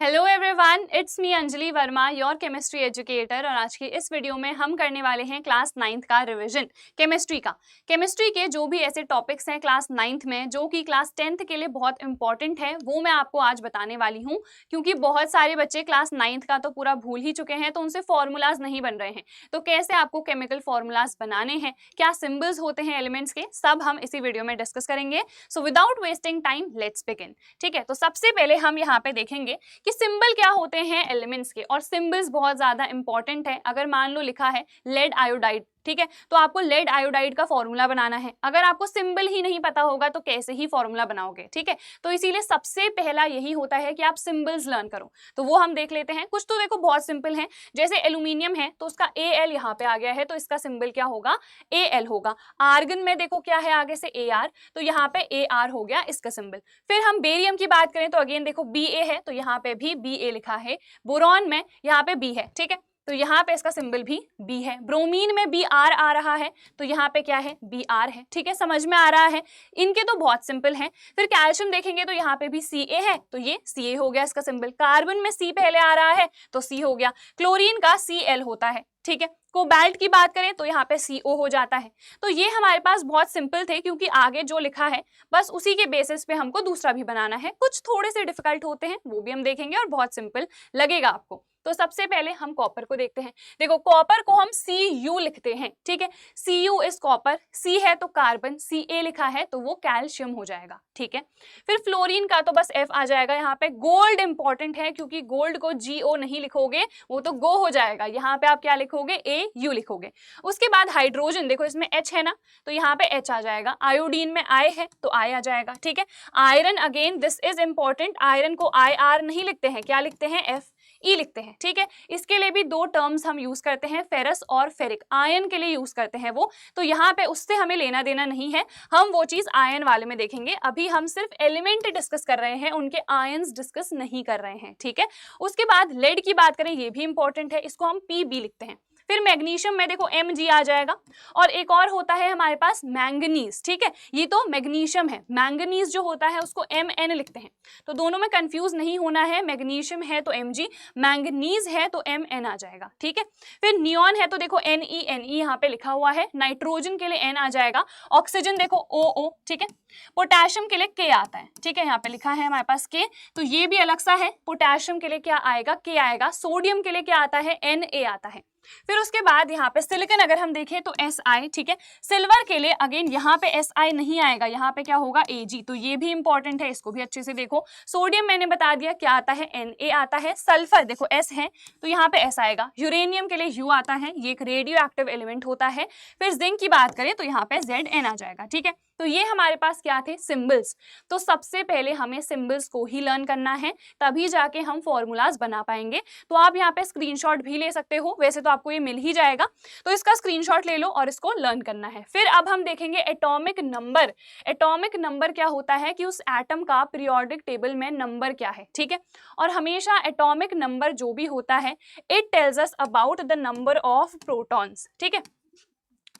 Hello everyone, it's me Anjali Verma, your chemistry educator. और आज की इस वीडियो में हम करने वाले हैं क्लास 9th का रिवीजन केमिस्ट्री का। केमिस्ट्री के जो भी ऐसे टॉपिक्स हैं क्लास 9th में जो कि क्लास 10th के लिए बहुत इंपॉर्टेंट है, वो मैं आपको आज बताने वाली हूँ। क्योंकि बहुत सारे बच्चे क्लास 9th का तो पूरा भूल ही चुके हैं, तो उनसे फॉर्मूलाज नहीं बन रहे हैं। तो कैसे आपको केमिकल फॉर्मूलाज बनाने हैं, क्या सिंबल्स होते हैं एलिमेंट्स के, सब हम इसी वीडियो में डिस्कस करेंगे। So without wasting time let's begin. ठीक है, तो सबसे पहले हम यहाँ पे देखेंगे कि सिंबल क्या होते हैं एलिमेंट्स के। और सिंबल्स बहुत ज्यादा इंपॉर्टेंट है। अगर मान लो लिखा है लेड आयोडाइड, ठीक है, तो आपको लेड आयोडाइड का फॉर्मूला बनाना है। अगर आपको सिंबल ही नहीं पता होगा तो कैसे ही फॉर्मूला बनाओगे। ठीक है, तो इसीलिए सबसे पहला यही होता है कि आप सिंबल्स लर्न करो। तो वो हम देख लेते हैं। कुछ तो देखो बहुत सिंपल है, जैसे एल्यूमिनियम है तो उसका Al यहाँ पे आ गया है, तो इसका सिंबल क्या होगा, Al होगा। आर्गन में देखो क्या है आगे से Ar, तो यहाँ पे Ar हो गया इसका सिंबल। फिर हम बेरियम की बात करें तो अगेन देखो Ba है, तो यहाँ पे भी Ba लिखा है। बोरॉन में यहाँ पे B है, ठीक है, तो यहाँ पे इसका सिंबल भी B है। ब्रोमीन में Br आ रहा है, तो यहाँ पे क्या है, Br है। ठीक है, समझ में आ रहा है। इनके तो बहुत सिंपल हैं। फिर कैल्शियम देखेंगे तो यहाँ पे भी Ca है, तो ये Ca हो गया इसका सिंबल। कार्बन में C पहले आ रहा है तो C हो गया। क्लोरीन का Cl होता है। ठीक है, कोबाल्ट की बात करें तो यहाँ पे CO हो जाता है। तो ये हमारे पास बहुत सिंपल थे, क्योंकि आगे जो लिखा है बस उसी के बेसिस पे हमको दूसरा भी बनाना है। कुछ थोड़े से डिफिकल्ट होते हैं, वो भी हम देखेंगे और बहुत सिंपल लगेगा आपको। तो सबसे पहले हम कॉपर को देखते हैं। देखो कॉपर को हम Cu लिखते हैं। ठीक है, Cu इज कॉपर, C है तो कार्बन, Ca लिखा है तो वो कैल्शियम हो जाएगा। ठीक है, फिर फ्लोरीन का तो बस F आ जाएगा। यहाँ पे गोल्ड इंपॉर्टेंट है, क्योंकि गोल्ड को Go नहीं लिखोगे, वो तो गो हो जाएगा। यहाँ पे आप क्या लिखोगे, Au लिखोगे। उसके बाद हाइड्रोजन, देखो इसमें H है ना, तो यहाँ पे H आ जाएगा। आयोडीन में I है तो I आ जाएगा। ठीक है, iron again this is important. Iron को IR नहीं लिखते हैं, क्या लिखते हैं, Fe लिखते हैं। ठीक है, इसके लिए भी दो टर्म्स हम यूज करते हैं, फेरस और फेरिक। आयन के लिए यूज करते हैं वो, तो यहाँ पे उससे हमें लेना देना नहीं है, हम वो चीज आयन वाले में देखेंगे। अभी हम सिर्फ एलिमेंट डिस्कस कर रहे हैं, उनके आयन्स डिस्कस नहीं कर रहे हैं। ठीक है, उसके बाद लेड की बात करें, ये भी इंपॉर्टेंट है, इसको हम Pb लिखते हैं। फिर मैग्नीशियम में देखो Mg आ जाएगा। और एक और होता है हमारे पास मैंगनीज। ठीक है, ये तो मैग्नीशियम है, मैंगनीज जो होता है उसको Mn लिखते हैं। तो दोनों में कंफ्यूज नहीं होना है, मैग्नीशियम है तो Mg, मैंगनीज है तो Mn आ जाएगा। ठीक है, फिर नियॉन है तो देखो Ne यहाँ पे लिखा हुआ है। नाइट्रोजन के लिए N आ जाएगा। ऑक्सीजन देखो OO। ठीक है, पोटेशियम के लिए K आता है। ठीक है, यहाँ पे लिखा है हमारे पास K, तो ये भी अलग सा है। पोटेशियम के लिए क्या आएगा, K आएगा। सोडियम के लिए क्या आता है, Na आता है। फिर उसके बाद यहाँ पे सिलिकॉन अगर हम देखें तो Si। ठीक है, सिल्वर के लिए अगेन यहाँ पे Si नहीं आएगा, यहाँ पे क्या होगा, Ag, तो ये भी इंपॉर्टेंट है, इसको भी अच्छे से देखो। सोडियम मैंने बता दिया क्या आता है, Na आता है। सल्फर देखो S है तो यहाँ पे S आएगा। यूरेनियम के लिए U आता है, ये एक रेडियो एक्टिव एलिमेंट होता है। फिर जिंक की बात करें तो यहाँ पे Zn आ जाएगा। ठीक है, तो ये हमारे पास क्या थे, सिंबल्स। तो सबसे पहले हमें सिंबल्स को ही लर्न करना है, तभी जाके हम फॉर्मूलाज बना पाएंगे। तो आप यहाँ पे स्क्रीनशॉट भी ले सकते हो, वैसे तो आपको ये मिल ही जाएगा, तो इसका स्क्रीनशॉट ले लो और इसको लर्न करना है। फिर अब हम देखेंगे एटॉमिक नंबर। एटॉमिक नंबर क्या होता है कि उस एटम का पीरियोडिक टेबल में नंबर क्या है। ठीक है, और हमेशा एटॉमिक नंबर जो भी होता है, it tells us about the number of protons. ठीक है,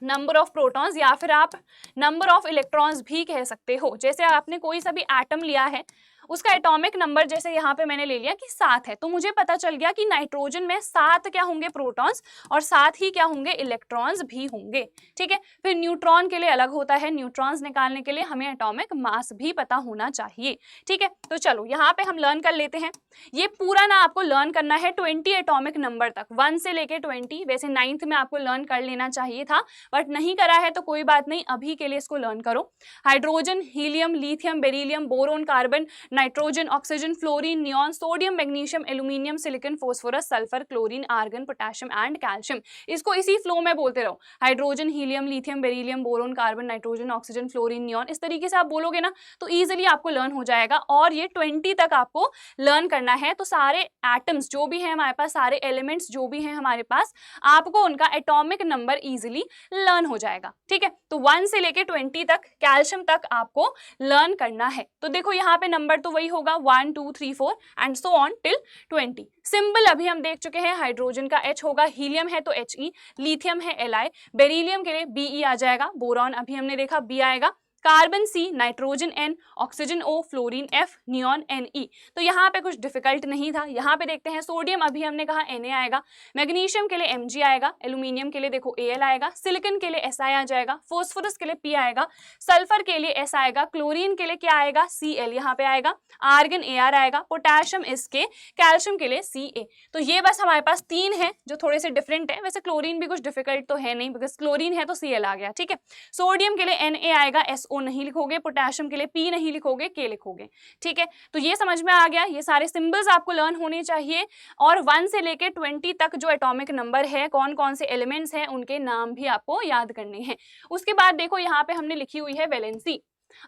नंबर ऑफ प्रोटॉन्स, या फिर आप नंबर ऑफ इलेक्ट्रॉन्स भी कह सकते हो। जैसे आपने कोई सा भी एटम लिया है, उसका एटॉमिक नंबर जैसे यहाँ पे मैंने ले लिया कि 7 है, तो मुझे पता चल गया कि नाइट्रोजन में 7 क्या होंगे, प्रोटॉन्स, और 7 ही क्या होंगे, इलेक्ट्रॉन्स भी होंगे। ठीक है, फिर न्यूट्रॉन के लिए अलग होता है, न्यूट्रॉन्स निकालने के लिए हमें एटॉमिक मास भी पता होना चाहिए। ठीक है, तो चलो यहाँ पे हम लर्न कर लेते हैं। ये पूरा ना आपको लर्न करना है 20 एटॉमिक नंबर तक, 1 से लेके 20। वैसे 9th में आपको लर्न कर लेना चाहिए था, बट नहीं करा है तो कोई बात नहीं, अभी के लिए इसको लर्न करो। Hydrogen, helium, lithium, beryllium, boron, carbon, nitrogen, oxygen, fluorine, neon, sodium, magnesium, aluminium, silicon, phosphorus, sulphur, chlorine, argon, potassium and calcium. इसको इसी फ्लो में बोलते रहो, hydrogen, helium, lithium, beryllium, boron, carbon, nitrogen, oxygen, fluorine, neon. इस तरीके से आप बोलोगे ना तो इजीली आपको लर्न हो जाएगा। और ये 20 तक आपको लर्न करना है। तो सारे एटम्स जो भी हैं हमारे पास, सारे एलिमेंट्स जो भी हैं हमारे पास, आपको उनका एटॉमिक नंबर इजीली लर्न हो जाएगा। ठीक है, तो 1 से लेके 20 तक, कैल्शियम तक आपको लर्न करना है। तो देखो यहाँ पे नंबर तो वही होगा 1 2 3 4 and so on till 20। Symbol अभी हम देख चुके हैं, हाइड्रोजन का H होगा, हीलियम है तो He, लिथियम है Li, बेरिलियम के लिए Be आ जाएगा, बोरॉन अभी हमने देखा B आएगा, carbon C, nitrogen N, oxygen O, fluorine F, neon Ne। तो यहाँ पे कुछ डिफिकल्ट नहीं था। यहाँ पे देखते हैं सोडियम अभी हमने कहा Na आएगा, मैग्नीशियम के लिए Mg आएगा, एल्यूमिनियम के लिए देखो Al आएगा, सिलिकॉन के लिए Si आ जाएगा, फोस्फोरस के लिए P आएगा, सल्फर के लिए S आएगा, क्लोरीन के लिए क्या आएगा Cl यहाँ पे आएगा, आर्गन Ar आएगा, पोटेशियम K, कैल्शियम के लिए Ca। तो ये बस हमारे पास 3 है जो थोड़े से डिफरेंट है। वैसे क्लोरीन भी कुछ डिफिकल्ट तो है नहीं, बिकॉज क्लोरीन है तो Cl आ गया, ठीक है। सोडियम के लिए Na आएगा, SO नहीं लिखोगे, पोटेशियम के लिए P नहीं लिखोगे, K लिखोगे, ठीक है। तो ये समझ में आ गया, ये सारे सिंबल्स आपको लर्न होने चाहिए। और 1 से लेके 20 तक जो एटॉमिक नंबर है, कौन कौन से एलिमेंट्स हैं, उनके नाम भी आपको याद करने हैं। उसके बाद देखो यहाँ पे हमने लिखी हुई है वैलेंसी।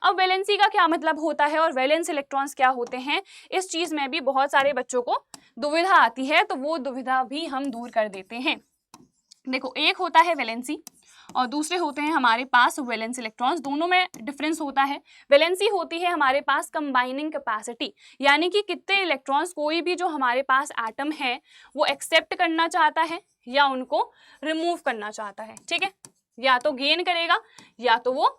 अब वैलेंसी का क्या मतलब होता है और वैलेंस इलेक्ट्रॉन्स क्या होते हैं, इस चीज में भी बहुत सारे बच्चों को दुविधा आती है, तो वो दुविधा भी हम दूर कर देते हैं। देखो, एक होता है वैलेंसी और दूसरे होते हैं हमारे पास वैलेंस इलेक्ट्रॉन्स। दोनों में डिफरेंस होता है। वैलेंसी होती है हमारे पास कंबाइनिंग कैपेसिटी, यानी कि कितने इलेक्ट्रॉन्स कोई भी जो हमारे पास एटम है वो एक्सेप्ट करना चाहता है या उनको रिमूव करना चाहता है, ठीक है। या तो गेन करेगा या तो वो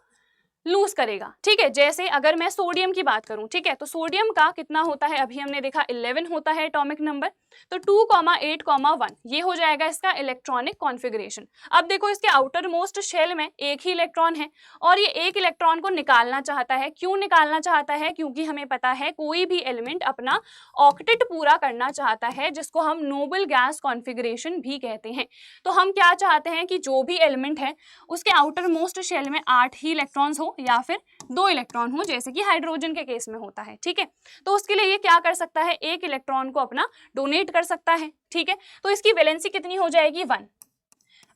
लूज करेगा, ठीक है। जैसे अगर मैं सोडियम की बात करूं, ठीक है, तो सोडियम का कितना होता है, अभी हमने देखा 11 होता है एटॉमिक नंबर, तो 2, 8, 1 ये हो जाएगा इसका इलेक्ट्रॉनिक कॉन्फ़िगरेशन। अब देखो इसके आउटर मोस्ट शेल में एक ही इलेक्ट्रॉन है और ये एक इलेक्ट्रॉन को निकालना चाहता है। क्यों निकालना चाहता है? क्योंकि हमें पता है कोई भी एलिमेंट अपना ऑक्टेट पूरा करना चाहता है, जिसको हम नोबल गैस कॉन्फ़िगरेशन भी कहते हैं। तो हम क्या चाहते हैं कि जो भी एलिमेंट है उसके आउटर मोस्ट शेल में 8 ही इलेक्ट्रॉन्स हो या फिर 2 इलेक्ट्रॉन हो, जैसे कि हाइड्रोजन के केस में होता है, ठीक है। तो उसके लिए ये क्या कर सकता है, एक इलेक्ट्रॉन को अपना डोनेट कर सकता है, ठीक है। तो इसकी वैलेंसी कितनी हो जाएगी, 1।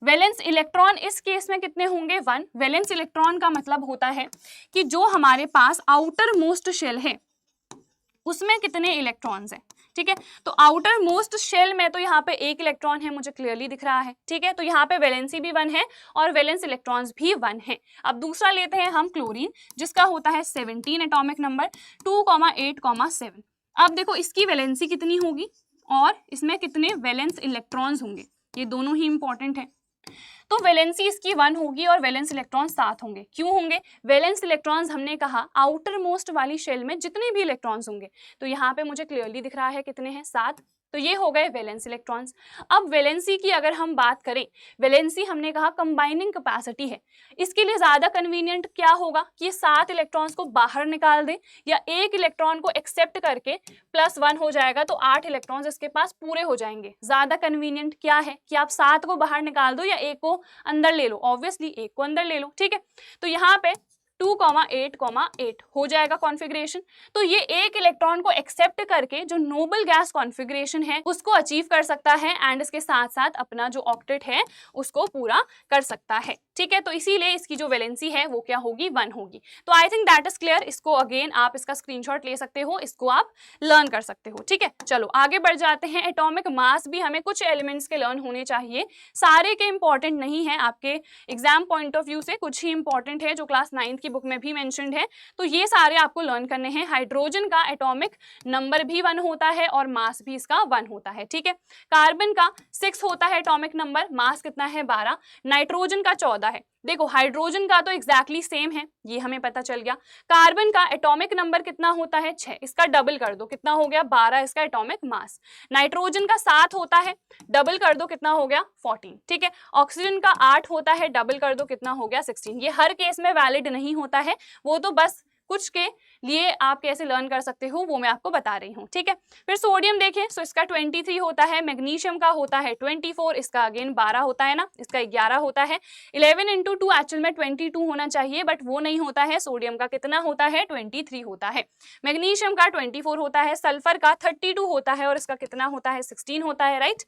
वैलेंस इलेक्ट्रॉन इस केस में कितने होंगे, 1। वैलेंस इलेक्ट्रॉन का मतलब होता है कि जो हमारे पास आउटर मोस्ट शेल है उसमें कितने इलेक्ट्रॉन्स हैं, ठीक है। तो आउटर मोस्ट शेल में तो यहाँ पे एक इलेक्ट्रॉन है, मुझे क्लियरली दिख रहा है, ठीक है। तो यहाँ पे वैलेंसी भी 1 है और वैलेंस इलेक्ट्रॉन्स भी 1 है। अब दूसरा लेते हैं हम क्लोरीन, जिसका होता है 17 एटॉमिक नंबर, 2, 8, 7। अब देखो इसकी वैलेंसी कितनी होगी और इसमें कितने वैलेंस इलेक्ट्रॉन्स होंगे, ये दोनों ही इंपॉर्टेंट है। तो वैलेंसी इसकी 1 होगी और वैलेंस इलेक्ट्रॉन 7 होंगे। क्यों होंगे? वैलेंस इलेक्ट्रॉन्स हमने कहा आउटर मोस्ट वाली शेल में जितने भी इलेक्ट्रॉन्स होंगे, तो यहाँ पे मुझे क्लियरली दिख रहा है कितने हैं, 7। तो ये हो गए वैलेंस इलेक्ट्रॉन्स। अब वैलेंसी की अगर हम बात करें, वैलेंसी हमने कहा कंबाइनिंग कैपेसिटी है। इसके लिए ज़्यादा कन्वीनियंट क्या होगा कि 7 इलेक्ट्रॉन्स को बाहर निकाल दें या एक इलेक्ट्रॉन को एक्सेप्ट करके +1 हो जाएगा, तो 8 इलेक्ट्रॉन्स इसके पास पूरे हो जाएंगे। ज़्यादा कन्वीनियंट क्या है कि आप 7 को बाहर निकाल दो या एक को अंदर ले लो, ऑब्वियसली एक को अंदर ले लो, ठीक है। तो यहाँ पे 2, 8, 8 हो जाएगा कॉन्फ़िगरेशन। तो ये एक इलेक्ट्रॉन को एक्सेप्ट करके जो नोबल गैस कॉन्फ़िगरेशन है उसको अचीव कर सकता है एंड इसके साथ साथ अपना जो ऑक्टेट है उसको पूरा कर सकता है, ठीक है। तो इसीलिए इसकी जो वैलेंसी है वो क्या होगी, 1 होगी। तो I think that is clear. इसको अगेन आप इसका स्क्रीनशॉट ले सकते हो, इसको आप लर्न कर सकते हो, ठीक है। चलो आगे बढ़ जाते हैं। एटॉमिक मास भी हमें कुछ एलिमेंट्स के लर्न होने चाहिए, सारे के इंपॉर्टेंट नहीं है, आपके एग्जाम पॉइंट ऑफ व्यू से कुछ ही इंपॉर्टेंट है जो क्लास 9 की बुक में भी मेंशन्ड है। तो ये सारे आपको लर्न करने हैं। हाइड्रोजन का एटॉमिक नंबर भी 1 होता है और मास भी इसका 1 होता है, ठीक है। कार्बन का 6 होता है एटॉमिक नंबर, मास कितना है, 12। नाइट्रोजन का 14 है। देखो हाइड्रोजन का तो एग्जैक्टली सेम है, ये हमें पता चल गया। कार्बन का एटॉमिक नंबर कितना होता है, 6, इसका डबल कर दो, कितना हो गया, 12 इसका एटॉमिक मास। नाइट्रोजन का 7 होता है, डबल कर दो, कितना हो गया, 14, ठीक है। ऑक्सीजन का 8 होता है, डबल कर दो, कितना हो गया, 16। ये हर केस में वैलिड नहीं होता है, वो तो बस कुछ के लिए आप कैसे लर्न कर सकते हो वो मैं आपको बता रही हूँ, ठीक है। फिर सोडियम देखें, सो इसका 23 होता है, मैग्नीशियम का होता है 24, इसका अगेन 12 होता है ना, इसका 11 होता है। 11 × 2 एक्चुअल में 22 होना चाहिए, बट वो नहीं होता है। सोडियम का कितना होता है, 23 होता है। मैग्नीशियम का 24 होता है, सल्फर का 32 होता है और इसका कितना होता है, 16 होता है, राइट।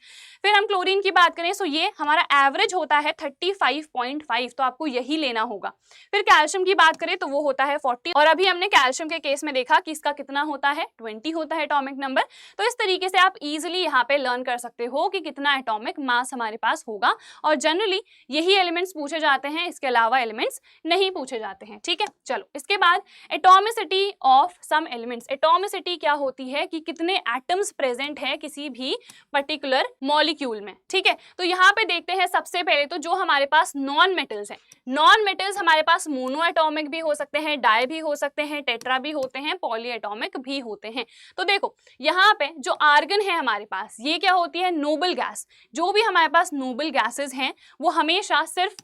फिर हम क्लोरीन की बात करें, सो ये हमारा एवरेज होता है 35.5, तो आपको यही लेना होगा। फिर कैल्शियम की बात करें तो वो होता है 40, और अभी हमने कैल्शियम के केस में देखा कि इसका कितना होता है, 20 होता है एटॉमिक नंबर। तो इस तरीके से आप इजीली यहाँ पे लर्न कर सकते हो कि कितना एटॉमिक मास हमारे पास होगा, और जनरली यही एलिमेंट्स पूछे जाते हैं, इसके अलावा एलिमेंट्स नहीं पूछे जाते हैं, ठीक है। चलो इसके बाद atomicity of some elements. Atomicity क्या होती है कि कितने एटम्स प्रेजेंट है किसी भी पर्टिकुलर मॉलिक्यूल में, ठीक है। तो यहाँ पे देखते हैं सबसे पहले तो जो हमारे पास नॉन मेटल्स हैं, नॉन मेटल्स हमारे पास मोनो एटॉमिक भी हो सकते हैं, डाई भी हो सकते हैं, टेट्रा भी होते हैं, पॉली एटॉमिक भी होते हैं। तो देखो यहाँ पे जो आर्गन है हमारे पास, ये क्या होती है, नोबल गैस। जो भी हमारे पास नोबल गैसेस हैं वो हमेशा सिर्फ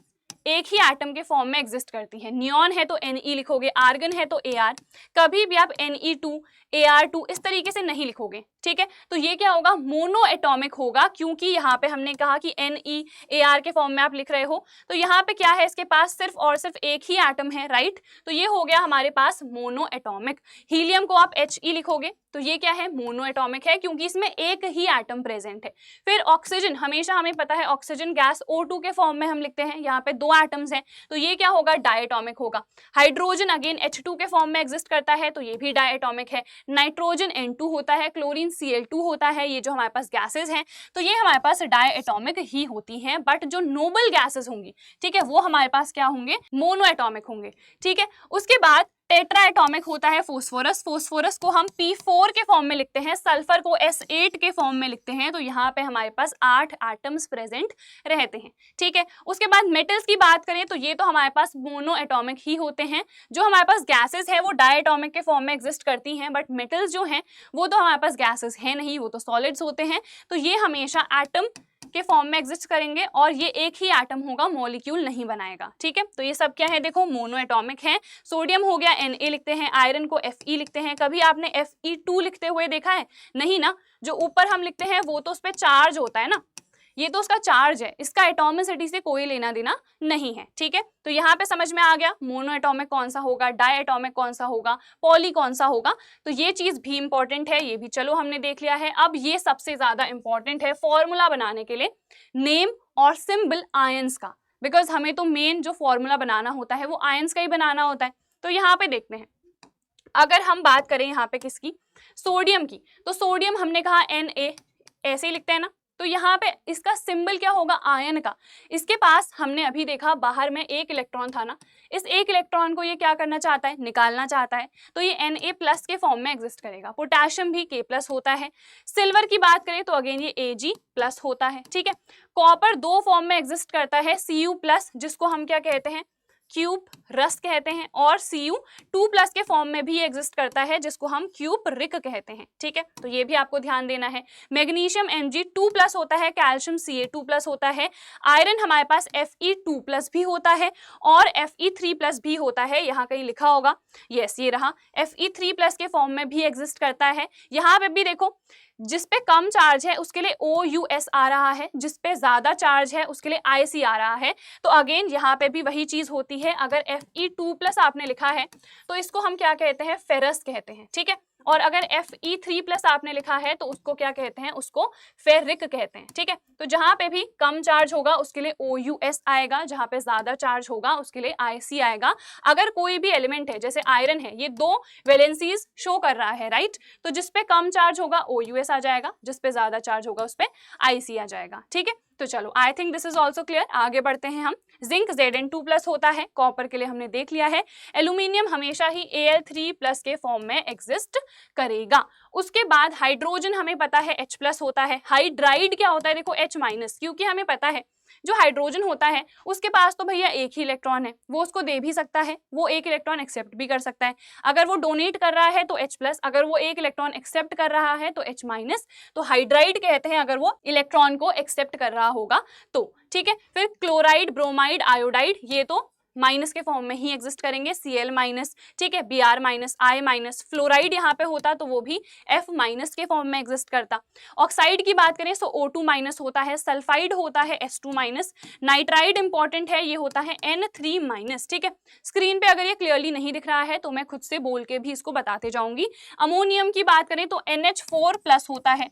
एक ही एटम के फॉर्म में एग्जिस्ट करती है। नियॉन है तो Ne लिखोगे, आर्गन है तो Ar, कभी भी आप Ne2 Ar2 इस तरीके से नहीं लिखोगे, ठीक है। तो ये क्या होगा, मोनो एटॉमिक होगा, क्योंकि यहाँ पे हमने कहा कि Ne Ar के फॉर्म में आप लिख रहे हो, तो यहाँ पे क्या है, इसके पास सिर्फ और सिर्फ एक ही एटम है, राइट। तो ये हो गया हमारे पास मोनो एटॉमिक। हीलियम को आप He लिखोगे तो ये क्या है, मोनो एटॉमिक है, क्योंकि इसमें एक ही एटम प्रेजेंट है। फिर ऑक्सीजन, हमेशा हमें पता है ऑक्सीजन गैस O2 के फॉर्म में हम लिखते हैं, यहाँ पे 2 एटम्स हैं, तो ये क्या होगा, डायटोमिक होगा। हाइड्रोजन अगेन H2 के फॉर्म में एग्जिस्ट करता है, तो ये भी डायटोमिक है। नाइट्रोजन N2 होता है, क्लोरीन Cl2 होता है। ये जो हमारे पास गैसेस हैं तो ये हमारे पास डायटोमिक ही होती हैं, बट जो नोबल गैसेस होंगी, ठीक है, वो हमारे पास क्या होंगे, मोनो एटॉमिक होंगे, ठीक है। उसके बाद टेट्रा एटॉमिक होता है फोस्फोरस। फोस्फोरस को हम P4 के फॉर्म में लिखते हैं, सल्फर को S8 के फॉर्म में लिखते हैं, तो यहाँ पे हमारे पास 8 एटम्स प्रेजेंट रहते हैं, ठीक है। उसके बाद मेटल्स की बात करें तो ये तो हमारे पास मोनो एटॉमिक ही होते हैं। जो हमारे पास गैसेस है वो डायटोमिक के फॉर्म में एग्जिस्ट करती हैं, बट मेटल्स जो हैं वो तो हमारे पास गैसेस है नहीं, वो तो सॉलिड्स होते हैं, तो ये हमेशा एटम के फॉर्म में एग्जिस्ट करेंगे और ये एक ही एटम होगा, मॉलिक्यूल नहीं बनाएगा, ठीक है। तो ये सब क्या है, देखो मोनो एटॉमिक है। सोडियम हो गया Na लिखते हैं, आयरन को Fe लिखते हैं। कभी आपने Fe2 लिखते हुए देखा है, नहीं ना। जो ऊपर हम लिखते हैं वो तो उस पर चार्ज होता है ना, ये तो उसका चार्ज है, इसका एटॉमिसिटी से कोई लेना देना नहीं है, ठीक है। तो यहाँ पे समझ में आ गया मोनो एटॉमिक कौन सा होगा, डाई एटॉमिक कौन सा होगा, पॉली कौन सा होगा। तो ये चीज भी इंपॉर्टेंट है, ये भी चलो हमने देख लिया है। अब ये सबसे ज्यादा इंपॉर्टेंट है फॉर्मूला बनाने के लिए, नेम और सिंबल आयंस का, बिकॉज हमें तो मेन जो फॉर्मूला बनाना होता है वो आयंस का ही बनाना होता है। तो यहाँ पे देखते हैं, अगर हम बात करें यहाँ पे किसकी, सोडियम की, तो सोडियम हमने कहा Na, ऐसे ही लिखते हैं ना। तो यहाँ पे इसका सिंबल क्या होगा, आयन का। इसके पास हमने अभी देखा बाहर में एक इलेक्ट्रॉन था ना, इस एक इलेक्ट्रॉन को ये क्या करना चाहता है, निकालना चाहता है, तो ये Na+ के फॉर्म में एग्जिस्ट करेगा। पोटेशियम भी K+ होता है। सिल्वर की बात करें तो अगेन ये Ag+ होता है, ठीक है। कॉपर 2 फॉर्म में एग्जिस्ट करता है, Cu+, जिसको हम क्या कहते हैं, क्यूब रस कहते हैं, और Cu2+ के फॉर्म में भी एग्जिस्ट करता है, जिसको हम क्यूब रिक कहते हैं, ठीक है। तो ये भी आपको ध्यान देना है। मैग्नीशियम Mg2+ होता है, कैल्शियम Ca2+ होता है, आयरन हमारे पास Fe2+ भी होता है और Fe3+ भी होता है। यहाँ कहीं लिखा होगा, यस ये रहा, Fe3+ के फॉर्म में भी एग्जिस्ट करता है। यहाँ पे भी देखो, जिस पे कम चार्ज है उसके लिए OUS आ रहा है, जिस पे ज्यादा चार्ज है उसके लिए IC आ रहा है। तो अगेन यहाँ पे भी वही चीज होती है, अगर Fe2+ आपने लिखा है तो इसको हम क्या कहते हैं, फेरस कहते हैं, ठीक है। और अगर Fe3+ आपने लिखा है तो उसको क्या कहते हैं, उसको फेरिक कहते हैं, ठीक है। तो जहां पे भी कम चार्ज होगा उसके लिए OUS आएगा, जहां पे ज्यादा चार्ज होगा उसके लिए IC आएगा। अगर कोई भी एलिमेंट है, जैसे आयरन है, ये 2 वैलेंसीज शो कर रहा है, राइट, तो जिस पे कम चार्ज होगा OUS आ जाएगा, जिस पे ज्यादा चार्ज होगा उस पे IC आ जाएगा, ठीक है। तो चलो, आई think this is also clear. आगे बढ़ते हैं हम। जिंक Zn2+ होता है, कॉपर के लिए हमने देख लिया है। एल्यूमिनियम हमेशा ही Al3+ के फॉर्म में एग्जिस्ट करेगा। उसके बाद हाइड्रोजन हमें पता है H+ होता है। हाइड्राइड क्या होता है, देखो H-, क्योंकि हमें पता है जो हाइड्रोजन होता है उसके पास तो भैया एक ही इलेक्ट्रॉन है, वो उसको दे भी सकता है, वो एक इलेक्ट्रॉन एक्सेप्ट भी कर सकता है। अगर वो डोनेट कर रहा है तो H+, अगर वो एक इलेक्ट्रॉन एक्सेप्ट कर रहा है तो H-। तो हाइड्राइड कहते हैं अगर वो इलेक्ट्रॉन को एक्सेप्ट कर रहा होगा तो, ठीक है। फिर क्लोराइड, ब्रोमाइड, आयोडाइड, ये तो माइनस के फॉर्म में ही एग्जिस्ट करेंगे, Cl-, ठीक है, Br-, I-। फ्लोराइड यहाँ पे होता तो वो भी F- के फॉर्म में एग्जिस्ट करता। ऑक्साइड की बात करें तो O2- होता है, सल्फाइड होता है S2-। नाइट्राइड इंपॉर्टेंट है, ये होता है N3-, ठीक है। स्क्रीन पे अगर ये क्लियरली नहीं दिख रहा है तो मैं खुद से बोल के भी इसको बताते जाऊंगी। अमोनियम की बात करें तो NH4+ होता है।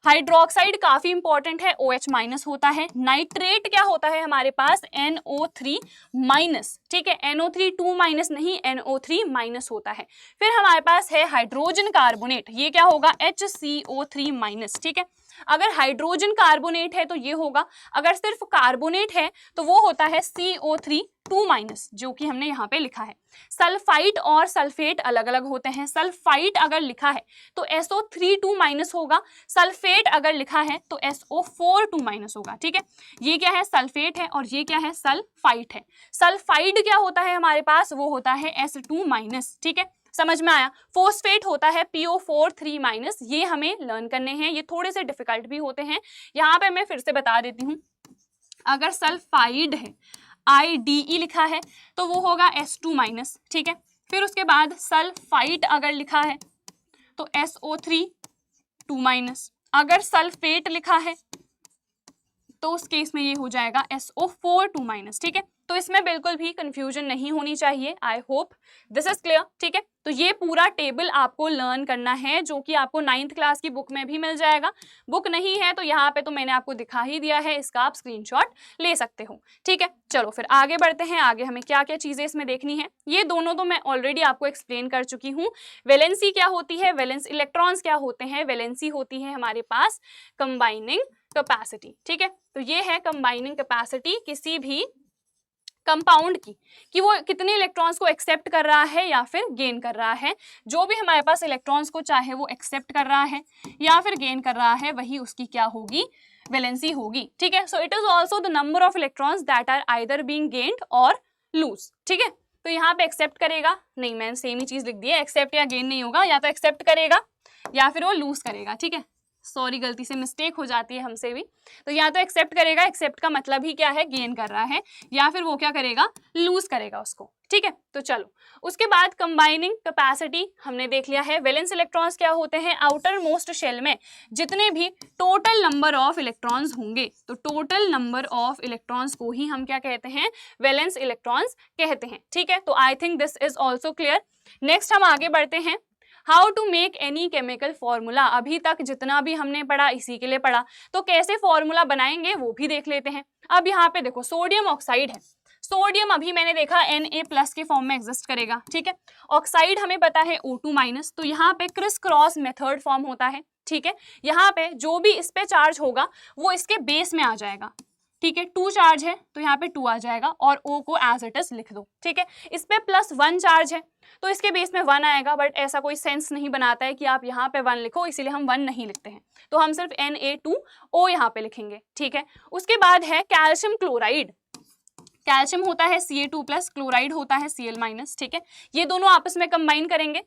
हाइड्रोक्साइड काफी इंपॉर्टेंट है, OH- होता है। नाइट्रेट क्या होता है हमारे पास, NO3-, ठीक है, NO3 2- नहीं, NO3- होता है। फिर हमारे पास है हाइड्रोजन कार्बोनेट, ये क्या होगा, HCO3-, ठीक है। अगर हाइड्रोजन कार्बोनेट है तो ये होगा, अगर सिर्फ कार्बोनेट है तो वो होता है CO3 2- जो कि हमने यहाँ पे लिखा है। सल्फाइड और सल्फेट अलग अलग होते हैं। सल्फाइड अगर लिखा है तो SO3 2- होगा, सल्फेट अगर लिखा है तो SO4 2- होगा। ठीक है, ये क्या है, सल्फेट है और ये क्या है, सल्फाइड है। सल्फाइड क्या होता है हमारे पास, वो होता है S2-। ठीक है, समझ में आया। फोस्फेट होता है PO4 3-, ये हमें लर्न करने हैं, ये थोड़े से डिफिकल्ट भी होते हैं। यहाँ पे मैं फिर से बता देती हूँ, अगर सल्फाइड है IDE लिखा है तो वो होगा S2-। ठीक है, फिर उसके बाद सल्फाइड अगर लिखा है तो SO3 2-। अगर सल्फेट लिखा है तो उस केस में ये हो जाएगा SO4 2-। ठीक है, तो इसमें बिल्कुल भी कंफ्यूजन नहीं होनी चाहिए। I hope this is clear. ठीक है, तो ये पूरा टेबल आपको लर्न करना है, जो कि आपको 9th क्लास की बुक में भी मिल जाएगा। बुक नहीं है तो यहाँ पे तो मैंने आपको दिखा ही दिया है, इसका आप स्क्रीनशॉट ले सकते हो। ठीक है, चलो फिर आगे बढ़ते हैं। आगे हमें क्या क्या चीजें इसमें देखनी है, ये दोनों तो मैं ऑलरेडी आपको एक्सप्लेन कर चुकी हूँ। वैलेंसी क्या होती है, वैलेंस इलेक्ट्रॉन्स क्या होते हैं। वैलेंसी होती है हमारे पास कंबाइनिंग कैपेसिटी। ठीक है, तो ये है कंबाइनिंग कैपेसिटी किसी भी कंपाउंड की, कि वो कितने इलेक्ट्रॉन्स को एक्सेप्ट कर रहा है या फिर गेन कर रहा है। जो भी हमारे पास इलेक्ट्रॉन्स को चाहे वो एक्सेप्ट कर रहा है या फिर गेन कर रहा है, वही उसकी क्या होगी, वैलेंसी होगी। ठीक है, so it is also the number of electrons that are either being gained और लूज। ठीक है, तो यहाँ पे एक्सेप्ट करेगा, नहीं मैंने सेम ही चीज लिख दी है, एक्सेप्ट या गेन नहीं होगा, या तो एक्सेप्ट करेगा या फिर वो लूज करेगा। ठीक है, सॉरी गलती से मिस्टेक हो जाती है हमसे भी। तो या तो एक्सेप्ट करेगा, एक्सेप्ट का मतलब ही क्या है, गेन कर रहा है, या फिर वो क्या करेगा, लूज करेगा उसको। ठीक है, तो चलो उसके बाद कंबाइनिंग कैपेसिटी हमने देख लिया है। वैलेंस इलेक्ट्रॉन्स क्या होते हैं, आउटर मोस्ट शेल में जितने भी टोटल नंबर ऑफ इलेक्ट्रॉन्स होंगे, तो टोटल नंबर ऑफ इलेक्ट्रॉन्स को ही हम क्या कहते हैं, वैलेंस इलेक्ट्रॉन्स कहते हैं। ठीक है, तो I think this is also clear. Next हम आगे बढ़ते हैं, how to make any chemical formula. अभी तक जितना भी हमने पढ़ा इसी के लिए पढ़ा, तो कैसे फॉर्मूला बनाएंगे वो भी देख लेते हैं। अब यहाँ पे देखो सोडियम ऑक्साइड है, सोडियम अभी मैंने देखा Na+ के फॉर्म में एग्जिस्ट करेगा। ठीक है, ऑक्साइड हमें पता है O2-, तो यहाँ पे क्रिस क्रॉस मेथड फॉर्म होता है। ठीक है, यहाँ पे जो भी इस पे चार्ज होगा वो इसके बेस में आ जाएगा। ठीक है, 2 चार्ज है तो यहाँ पे 2 आ जाएगा और O को एज इट इज लिख दो। ठीक है, इस पे +1 चार्ज है तो इसके बेस में 1 आएगा, बट ऐसा कोई सेंस नहीं बनाता है कि आप यहाँ पे 1 लिखो, इसीलिए हम 1 नहीं लिखते हैं, तो हम सिर्फ Na2O यहाँ पे लिखेंगे। ठीक है, उसके बाद है कैल्शियम क्लोराइड। कैल्शियम होता है Ca2+, क्लोराइड होता है Cl-। ठीक है, ये दोनों आपस में कंबाइन करेंगे।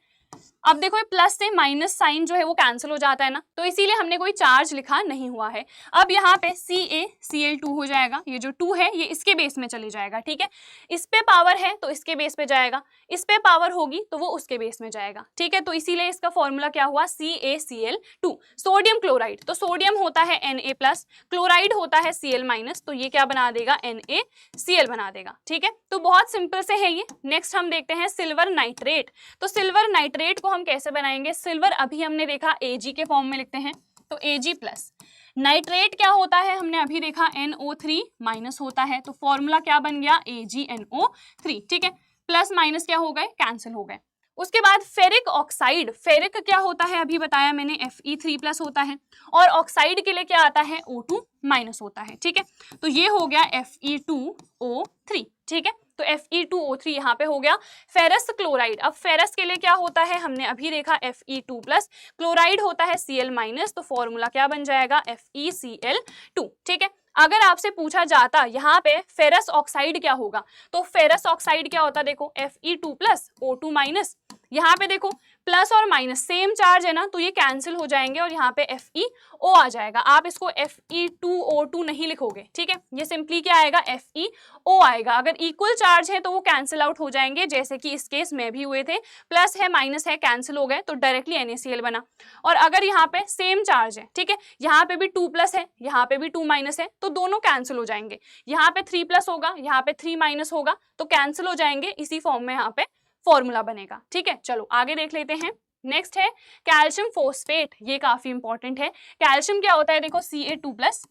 अब देखो ये प्लस से माइनस साइन जो है वो कैंसिल हो जाता है ना, तो इसीलिए हमने कोई चार्ज लिखा नहीं हुआ है। अब यहाँ पे CaCl2 हो जाएगा, ये जो 2 है ये इसके बेस में चले जाएगा। ठीक है, इस पे पावर है तो इसके बेस पे जाएगा, इस पे पावर होगी तो वो उसके बेस में जाएगा। ठीक है, तो इसीलिए इसका फॉर्मूला क्या हुआ, CaCl2। सोडियम क्लोराइड, तो सोडियम होता है Na+, क्लोराइड होता है Cl-, तो ये क्या बना देगा, NaCl बना देगा। ठीक है, तो बहुत सिंपल से है ये। नेक्स्ट हम देखते हैं सिल्वर नाइट्रेट। तो सिल्वर नाइट्रेट को हम कैसे बनाएंगे, सिल्वर अभी हमने देखा Ag के फॉर्म में लिखते हैं, तो Ag+। नाइट्रेट क्या होता है, हमने अभी देखा NO3- होता है, तो फॉर्मूला क्या बन गया, AgNO3। ठीक है, प्लस माइनस क्या हो गए, कैंसिल हो गए। उसके बाद फेरिक ऑक्साइड, फेरिक क्या होता है अभी बताया मैंने, Fe3+ होता है, और ऑक्साइड के लिए क्या आता है, O2- होता है। ठीक है, तो ये हो गया Fe2O3। ठीक है, तो Fe2O3 यहाँ पे हो गया। फेरस क्लोराइड, अब फेरस के लिए क्या होता है, हमने अभी देखा Fe2+, क्लोराइड होता है Cl-, तो फॉर्मूला क्या बन जाएगा, FeCl2। ठीक है, अगर आपसे पूछा जाता यहाँ पे फेरस ऑक्साइड क्या होगा, तो फेरस ऑक्साइड क्या होता, देखो Fe2+ O2-, यहाँ पे देखो प्लस और माइनस सेम चार्ज है ना, तो ये कैंसिल हो जाएंगे और यहाँ पे FeO आ जाएगा। आप इसको Fe2O2 नहीं लिखोगे। ठीक है, ये सिंपली क्या आएगा, FeO आएगा। अगर इक्वल चार्ज है तो वो कैंसिल आउट हो जाएंगे, जैसे कि इस केस में भी हुए थे, प्लस है माइनस है कैंसिल हो गए, तो डायरेक्टली NaCl बना। और अगर यहाँ पे सेम चार्ज है, ठीक है, यहाँ पे भी 2+ है, यहाँ पे भी 2- है, तो दोनों कैंसिल हो जाएंगे। यहाँ पे 3+ होगा, यहाँ पे 3- होगा, तो कैंसिल हो जाएंगे। इसी फॉर्म में यहाँ पे फॉर्मूला बनेगा। ठीक है, चलो आगे देख लेते हैं। नेक्स्ट है कैल्शियम फोस्फेट, ये काफी इंपॉर्टेंट है। कैल्शियम क्या होता है, देखो Ca2+,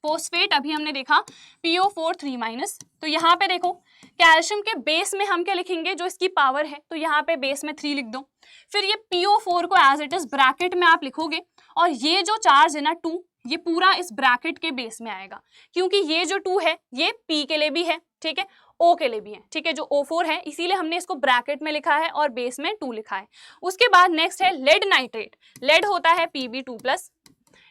फोस्फेट अभी हमने देखा PO4 3-, तो यहाँ पे देखो कैल्शियम के बेस में हम क्या लिखेंगे, जो इसकी पावर है, तो यहाँ पे बेस में 3 लिख दो। फिर ये PO4 को एज इट इज ब्रैकेट में आप लिखोगे, और ये जो चार्ज है ना 2, ये पूरा इस ब्रैकेट के बेस में आएगा, क्योंकि ये जो 2 है ये P के लिए भी है, ठीक है, O के लिए भी है, ठीक है, जो O4 है इसीलिए हमने इसको ब्रैकेट में लिखा है और बेस में 2 लिखा है। उसके बाद नेक्स्ट है लेड नाइट्रेट। लेड होता है Pb2+,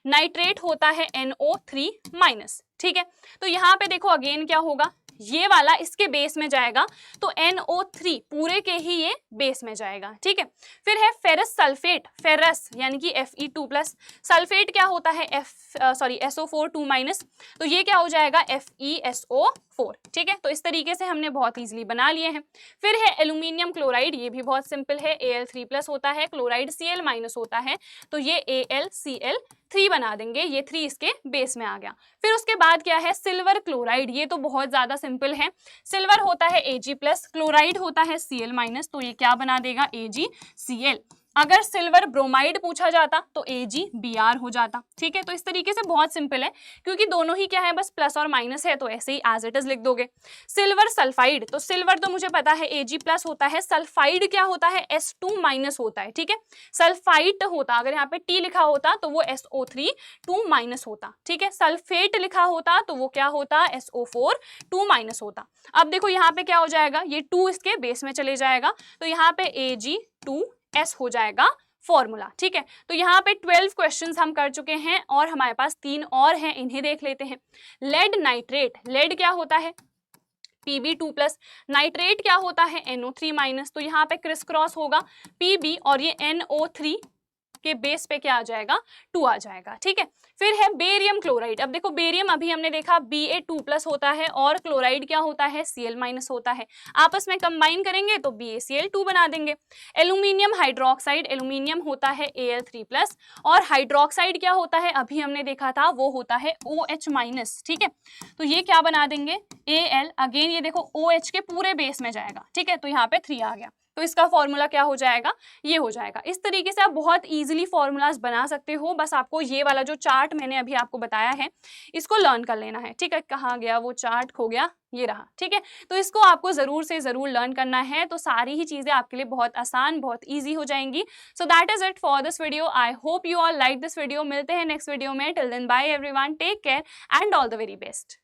नाइट्रेट होता है NO3-, ठीक है। तो यहाँ पे देखो अगेन क्या होगा, ये वाला इसके बेस में जाएगा तो NO3 पूरे के ही ये बेस में जाएगा, ठीक है। फिर है फेरस सल्फेट, फेरस यानी कि Fe2+, सल्फेट क्या होता है SO4 2-, तो ये क्या हो जाएगा FeSO4, ठीक है। तो इस तरीके से हमने बहुत इजीली बना लिए हैं। फिर है एल्यूमिनियम क्लोराइड, ये भी बहुत सिंपल है, Al3+ होता है, क्लोराइड Cl- होता है, तो ये AlCl3 बना देंगे, ये 3 इसके बेस में आ गया। फिर उसके बाद क्या है सिल्वर क्लोराइड, ये तो बहुत ज्यादा सिंपल है, सिल्वर होता है Ag+, क्लोराइड होता है Cl-, तो ये क्या बना देगा AgCl। अगर सिल्वर ब्रोमाइड पूछा जाता तो AgBr हो जाता, ठीक है। तो इस तरीके से बहुत सिंपल है, क्योंकि दोनों ही क्या है बस प्लस और माइनस है, तो ऐसे ही एज इट इज लिख दोगे। सिल्वर सल्फाइड, तो सिल्वर तो मुझे पता है Ag+ होता है, सल्फाइड क्या होता है S2- होता है, ठीक है। सल्फाइट होता, अगर यहाँ पे T लिखा होता तो वो SO3 2- होता, ठीक है। सल्फेट लिखा होता तो वो क्या होता SO4 2- होता। अब देखो यहाँ पे क्या हो जाएगा, ये 2 इसके बेस में चले जाएगा, तो यहाँ पे Ag2S हो जाएगा फॉर्मूला, ठीक है। तो यहाँ पे 12 क्वेश्चंस हम कर चुके हैं और हमारे पास 3 और हैं, इन्हें देख लेते हैं। लेड नाइट्रेट, लेड क्या होता है Pb2+, नाइट्रेट क्या होता है NO3-, तो यहाँ पे क्रिस क्रॉस होगा Pb और ये NO3 के बेस पे क्या आ जाएगा 2 आ जाएगा, ठीक है। फिर है बेरियम क्लोराइड। अब देखो बेरियम अभी हमने देखा Ba2+ होता है और क्लोराइड क्या होता है Cl- होता है, आपस में कंबाइन करेंगे तो BaCl2 बना देंगे। एल्यूमिनियम हाइड्रोक्साइड, एल्यूमिनियम होता है Al3+ और हाइड्रोक्साइड क्या होता है अभी हमने देखा था वो होता है OH-, ठीक है। तो ये क्या बना देंगे Al, अगेन ये देखो OH के पूरे बेस में जाएगा, ठीक है, तो यहाँ पे 3 आ गया, तो इसका फॉर्मूला क्या हो जाएगा ये हो जाएगा। इस तरीके से आप बहुत इजीली फॉर्मूलाज बना सकते हो, बस आपको ये वाला जो चार्ट मैंने अभी आपको बताया है इसको लर्न कर लेना है, ठीक है। कहाँ गया वो चार्ट, खो गया, ये रहा, ठीक है। तो इसको आपको जरूर से जरूर लर्न करना है, तो सारी ही चीजें आपके लिए बहुत आसान, बहुत ईजी हो जाएंगी। So that is it for this video. I hope you all like this video. मिलते हैं नेक्स्ट वीडियो में। Till then bye everyone, take care and all the very best.